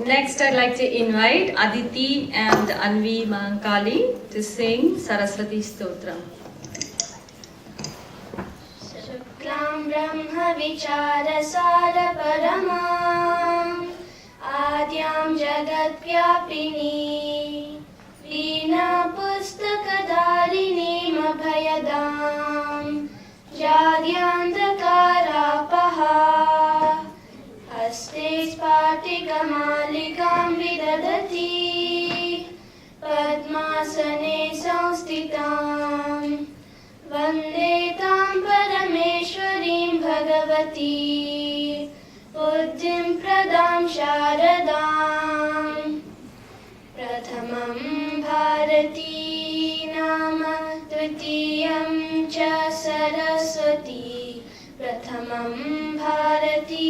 Next, I'd like to invite Aditi and Anvi Mankali to sing Saraswati Stotram. Shuklam Brahma Vicharasara Paramam Adyam Jagat Vyapini Veena Pustakadarini Abhayadam Jadyandakarapaha Haste Spatikamalikamam Vidadati Padmasane Samstitam Vande Tam Parameshwarim Bhagavati Buddhim Pradam Sharadam Prathamam Bharati Nama Dvitiyam Cha Saraswati Prathamam Bharati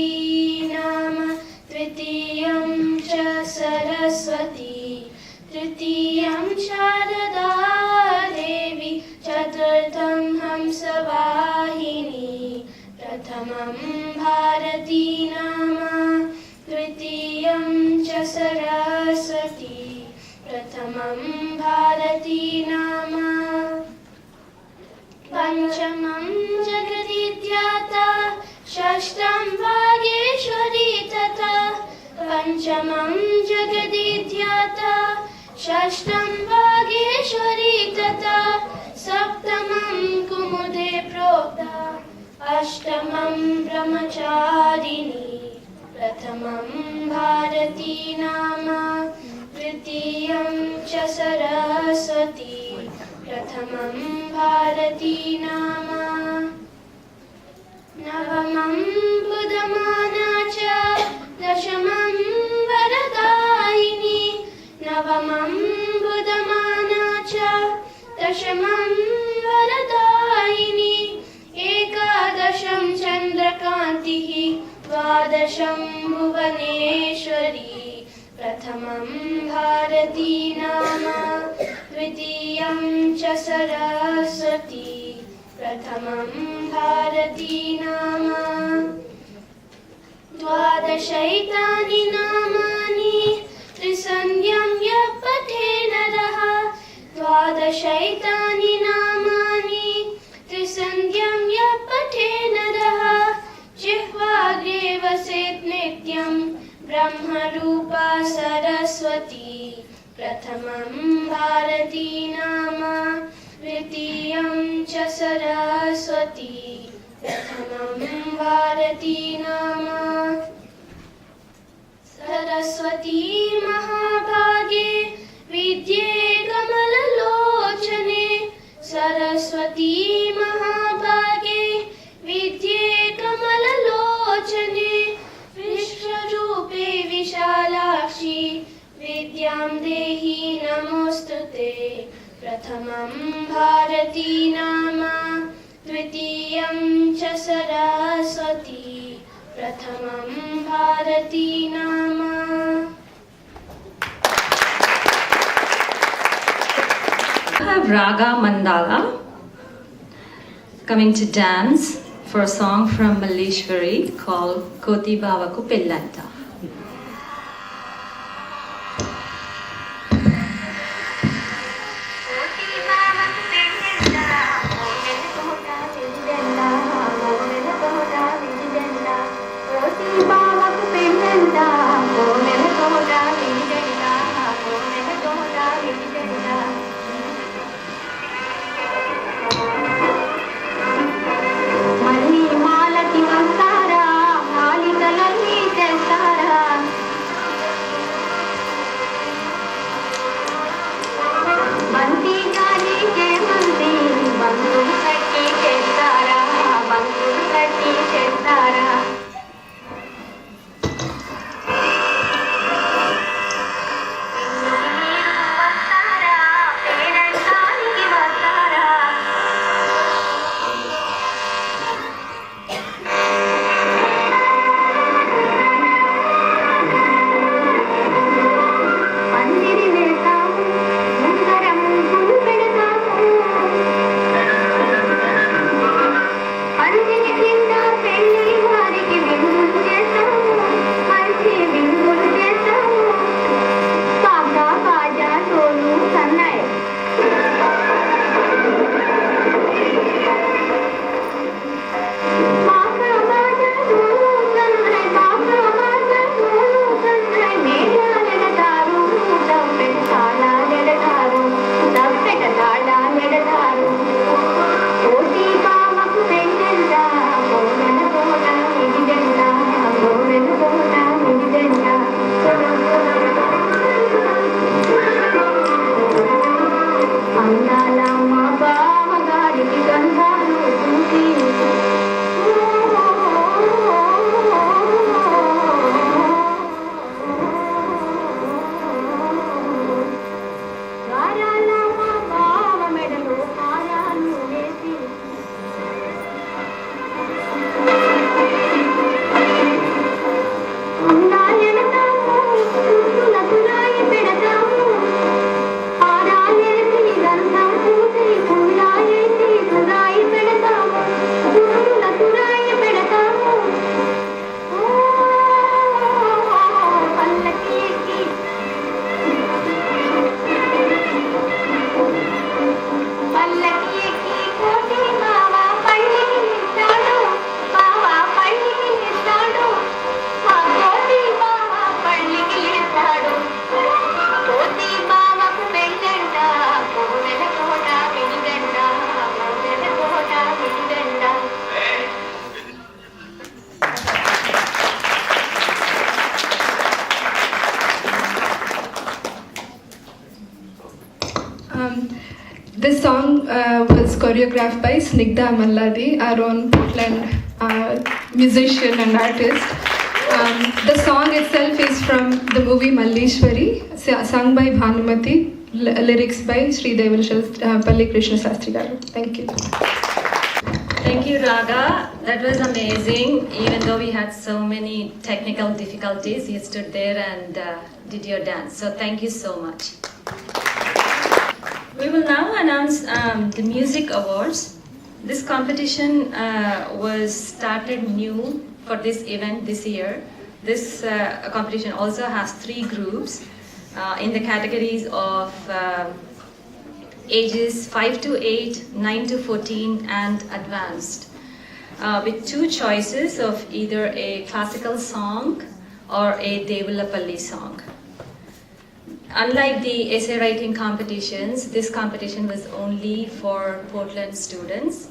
Nama Dvitiyam Cha Saraswati Tritiyam Sharada Devi Chaturtham Hamsavahini Prathamam Bharati Nama Dvitiyam Cha Saraswati Prathamam Bharati Nama Panchamam Jagadityata Shashtam Bhageshwari Tata Panchamam Jagadityata Shashtam Bhageshwari Tata Saptamam Kumude Prokta Ashtamam Brahmacharini Prathamam Bharati Nama Dvitiyam Cha Saraswati Prathamam Bharati Nama Navamam Budhamana Cha Dashamam Varadayini Navamam Budhamana Cha Dashamam Varadayini Ekadasham Chandrakantihi Dvadasham Bhuvaneshwari Prathamam Bharati Nama Dvitiyam Cha Saraswati Prathamam Bharati Nama Dvadashaitani Namani Trisandhyam Yapathe Naraha Dvadashaitani Namani Trisandhyam Yapathe Naraha Jihvagre Vaset Nityam Brahma Rupa Saraswati Prathamam Bharati Nama Dvitiyam Cha Saraswati Prathamam Bharati Nama Saraswati Mahabhage Vidye Kamalalochane Saraswati Mahabhage Vidye Kamalalochane Vishwarupe Vishalakshi Vidyam Dehi Namostute Prathamam Bharati Nama Dvitiyam Cha Saraswati Prathamam Bharati Nama. We have Raga Mandala coming to dance for a song from Malleshwari called Koti Bavaku Pellanta. Malli malati mantara, malikalani testara. This song was choreographed by Snigdha Malladi, our own Portland musician and artist. The song itself is from the movie Malleshwari, sung by Bhanumati, lyrics by Sri Devulapalli Krishna Sastri Garu. Thank you. Thank you, Radha. That was amazing. Even though we had so many technical difficulties, you stood there and did your dance. So thank you so much. We will now announce the Music Awards. This competition was started new for this event this year. This competition also has 3 groups in the categories of ages 5 to 8, 9 to 14, and advanced, with 2 choices of either a classical song or a Devulapalli song. Unlike the essay writing competitions, this competition was only for Portland students,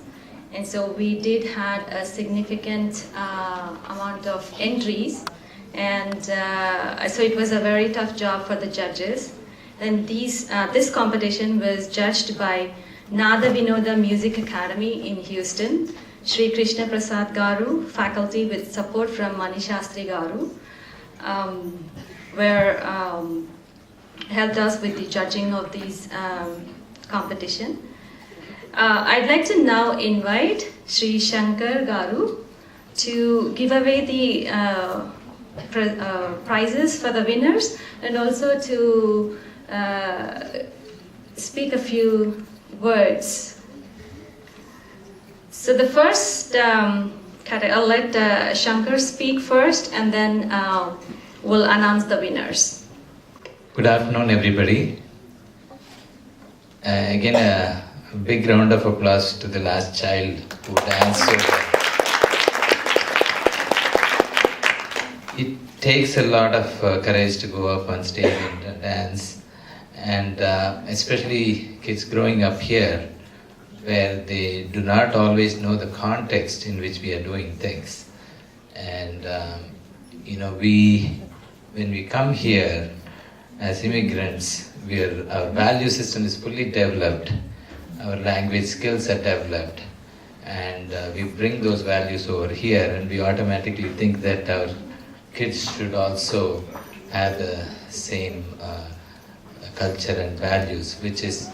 and so we did had a significant amount of entries, and so it was a very tough job for the judges. And this competition was judged by Nada Vinoda Music Academy in Houston, Sri Krishna Prasad Garu, faculty with support from Mani Shastri Garu, helped us with the judging of these competition. I'd like to now invite Sri Shankar Garu to give away the prizes for the winners, and also to speak a few words. So the first I'll let Shankar speak first, and then we'll announce the winners. Good afternoon, everybody. Again, a big round of applause to the last child who danced so well. It takes a lot of courage to go up on stage and dance, and especially kids growing up here, where they do not always know the context in which we are doing things. And when we come here as immigrants, our value system is fully developed, our language skills are developed, and we bring those values over here, and we automatically think that our kids should also have the same culture and values, which is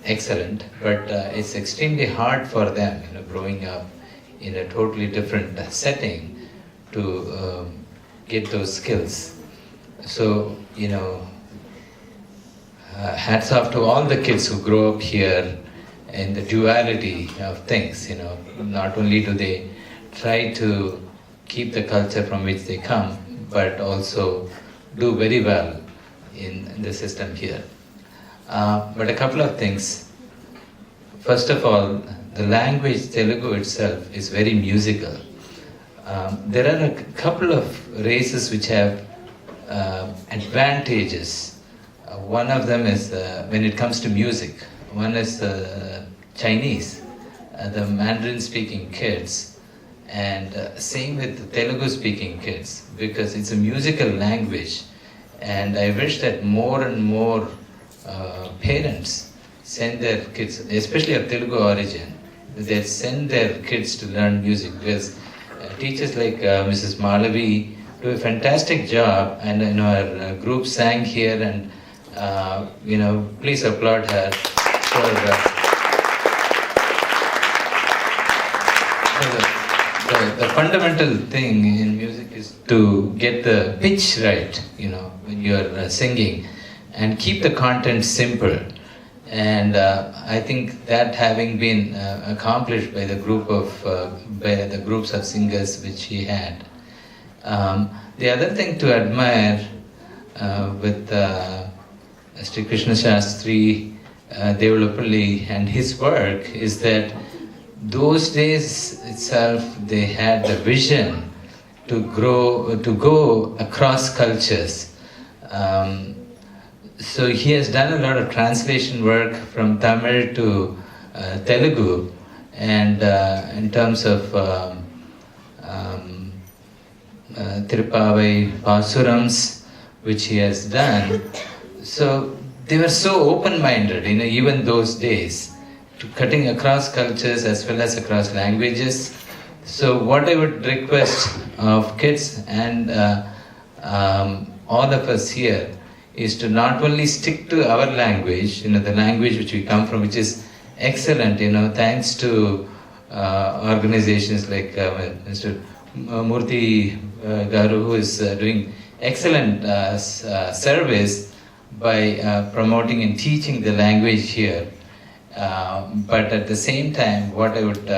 excellent, but it's extremely hard for them, growing up in a totally different setting, to get those skills. So, hats off to all the kids who grow up here in the duality of things. Not only do they try to keep the culture from which they come, but also do very well in the system here. But a couple of things. First of all, the language Telugu itself is very musical. There are a couple of races which have advantages. One of them is when it comes to music. One is Chinese, the Mandarin-speaking kids, and same with the Telugu-speaking kids, because it's a musical language. And I wish that more and more parents send their kids, especially of Telugu origin, they send their kids to learn music, because teachers like Mrs. Malavi do a fantastic job, and our group sang here, and please applaud her for the fundamental thing in music is to get the pitch right, when you're singing, and keep the content simple. And I think that having been accomplished by the groups of singers which he had. The other thing to admire with Sri Krishna Shastri Devulapalli and his work is that those days itself they had the vision to go across cultures. So he has done a lot of translation work from Tamil to Telugu, and in terms of Tirupavai Pasurams, which he has done. So they were so open-minded, even those days, to cutting across cultures as well as across languages. So what I would request of kids and all of us here is to not only stick to our language, the language which we come from, which is excellent, thanks to organizations like Mr. Murthy Garu, who is doing excellent service by promoting and teaching the language here. But at the same time, what I would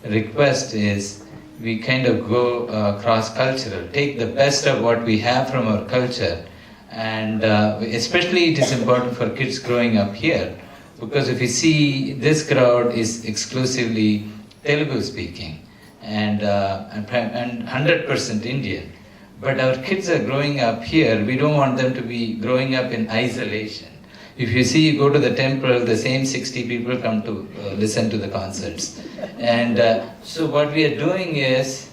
request is we kind of go cross-cultural, take the best of what we have from our culture, and especially it is important for kids growing up here, because if you see, this crowd is exclusively Telugu speaking and 100% Indian. But our kids are growing up here, we don't want them to be growing up in isolation. If you see, you go to the temple, the same 60 people come to listen to the concerts. And so what we are doing is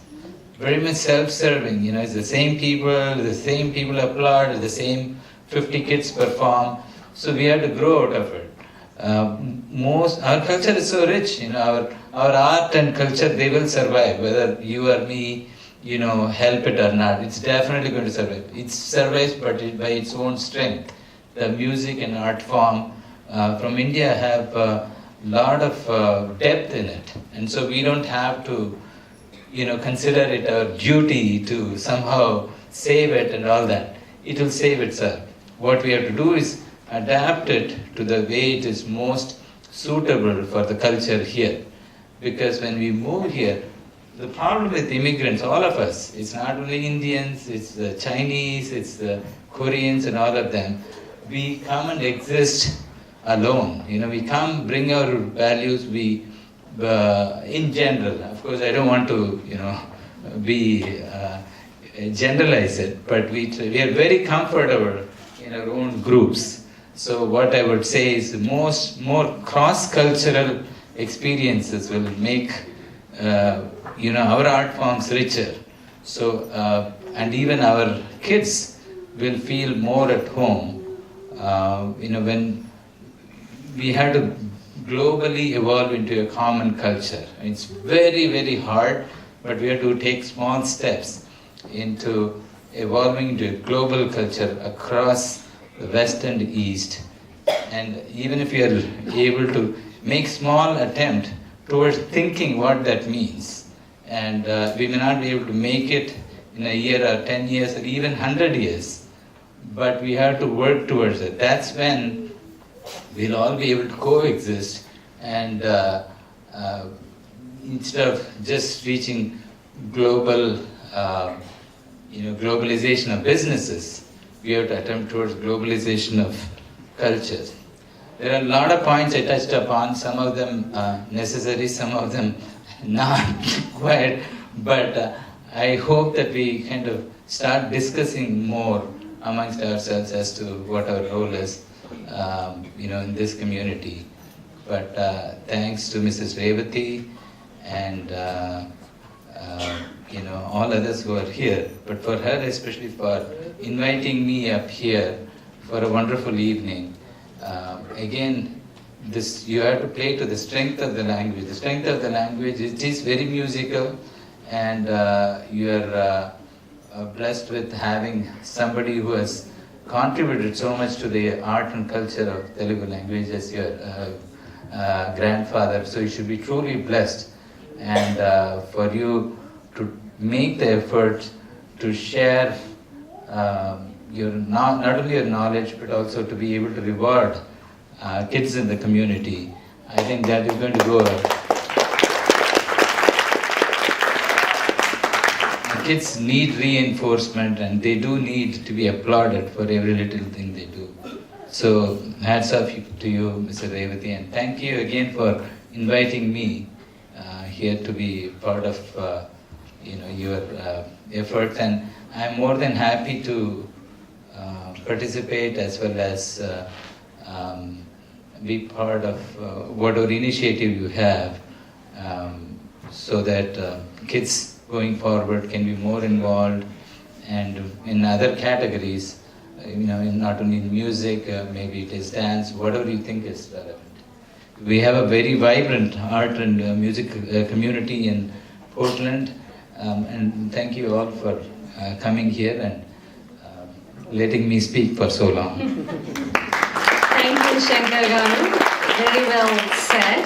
very much self-serving, it's the same people applaud, the same 50 kids perform. So we have to grow out of it. Our culture is so rich, our art and culture, they will survive, whether you or me, help it or not. It's definitely going to survive. It survives, but by its own strength. The music and art form from India have a lot of depth in it, and so we don't have to, consider it our duty to somehow save it and all that. It will save itself. What we have to do is adapt it to the way it is most suitable for the culture here. Because when we move here, the problem with immigrants, all of us, it's not only Indians, it's the Chinese, it's the Koreans and all of them. We come and exist alone. We come, bring our values, in general, of course I don't want to, generalize it, but we are very comfortable in our own groups. So what I would say is more cross-cultural experiences will make our art forms richer. So and even our kids will feel more at home. When we had to globally evolve into a common culture. It's very, very hard, but we have to take small steps into evolving into a global culture across the West and East. And even if we are able to make small attempt towards thinking what that means, and we may not be able to make it in a year or 10 years or even 100 years, but we have to work towards it. That's when we'll all be able to coexist, and instead of just reaching global, globalization of businesses, we have to attempt towards globalization of cultures. There are a lot of points I touched upon, some of them necessary, some of them not quite, but I hope that we kind of start discussing more amongst ourselves as to what our role is, in this community. But thanks to Mrs. Revati and all others who are here, but for her especially for inviting me up here for a wonderful evening. Again, this you have to play to the strength of the language. The strength of the language, it is very musical, and you are blessed with having somebody who has contributed so much to the art and culture of Telugu language as your grandfather. So you should be truly blessed, and for you to make the effort to share your not only your knowledge, but also to be able to reward kids in the community. I think that is going to go. Kids need reinforcement, and they do need to be applauded for every little thing they do. So hats off to you, Mr. Revati, and thank you again for inviting me here to be part of your efforts. And I'm more than happy to participate as well as be part of whatever initiative you have, so that kids going forward can be more involved, and in other categories not only in music, maybe it is dance, whatever you think is relevant. We have a very vibrant art and music community in Portland, and thank you all for coming here and letting me speak for so long. Thank you, Shankar Garu. Very well said.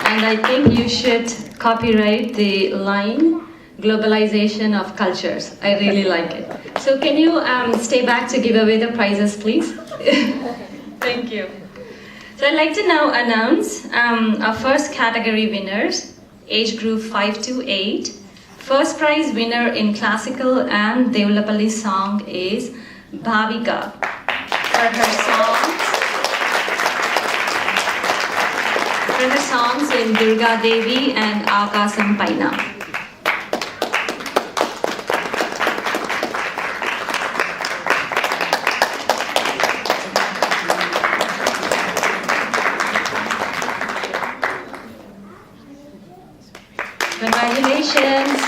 And I think you should copyright the line, globalization of cultures. I really like it. So can you stay back to give away the prizes, please? Thank you. So I'd like to now announce our first category winners, age group 5 to 8. First prize winner in classical and Devulapalli song is Bhavika for her songs in Durga Devi and Akasam Paina. Congratulations.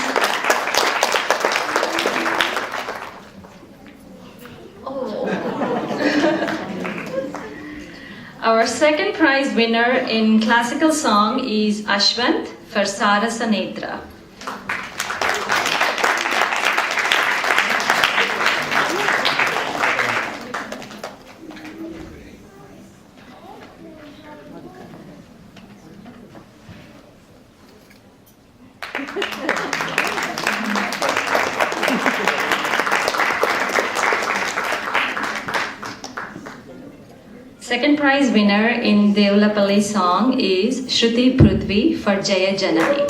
Our second prize winner in classical song is Ashwant for Sarasa Netra. Second prize winner in Devulapalli song is Shruti Prithvi for Jaya Janani.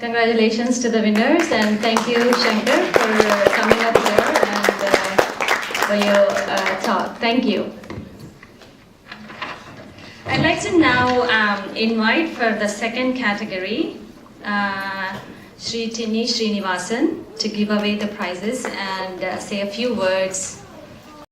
Congratulations to the winners, and thank you, Shankar, for coming up here and for your talk. Thank you. I'd like to now invite for the second category Sri Tini Srinivasan to give away the prizes and say a few words